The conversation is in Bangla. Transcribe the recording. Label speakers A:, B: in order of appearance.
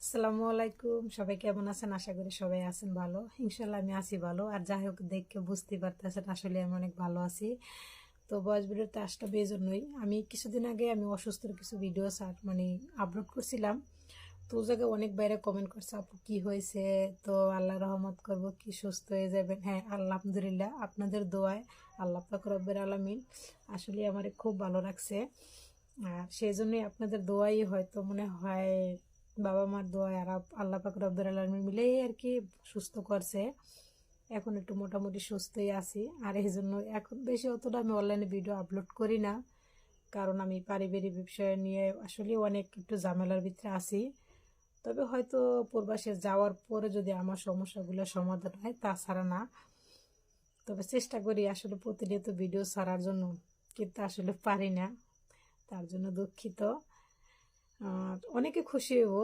A: আসসালামু আলাইকুম, সবাই কেমন আছেন? আশা করি সবাই আছেন ভালো। ইনশাল্লাহ আমি আছি ভালো। আর যাই হোক, দেখে বুঝতে পারতেছেন আসলে আমি অনেক ভালো আছি। তো বয়স ভিডিওতে আসলে এই জন্যই আমি কিছুদিন আগে আমি অসুস্থর কিছু ভিডিও আপলোড করছিলাম। তো ও জায়গায় অনেক বাইরে কমেন্ট করছে, আপু কি হয়েছে? তো আল্লাহ রহমত করবো কি সুস্থ হয়ে যাবেন। হ্যাঁ, আলহামদুলিল্লাহ, আপনাদের দোয়ায় আল্লাহ পাক রব্বুল আলামিন আসলে আমার খুব ভালো রাখছে। আর সেই জন্যই আপনাদের দোয়াই হয়তো মনে হয়, বাবা মার দোয়ায় আর আল্লাহ পাক রব্বুল আলামিন মিলেই আর কি সুস্থ করছে। এখন একটু মোটামুটি সুস্থই আছি। আর এই জন্য এখন বেশি অতটা আমি অনলাইনে ভিডিও আপলোড করি না, কারণ আমি পারিবারিক বিষয় নিয়ে আসলে অনেক একটু ঝামেলার ভিতরে আছি। তবে হয়তো প্রবাসে যাওয়ার পরে যদি আমার সমস্যাগুলো সমাধান হয়, তাছাড়া না। তবে চেষ্টা করি আসলে প্রতিনিয়ত ভিডিও ছাড়ার জন্য, কিন্তু আসলে পারি না, তার জন্য দুঃখিত। আর অনেকে খুশি হবো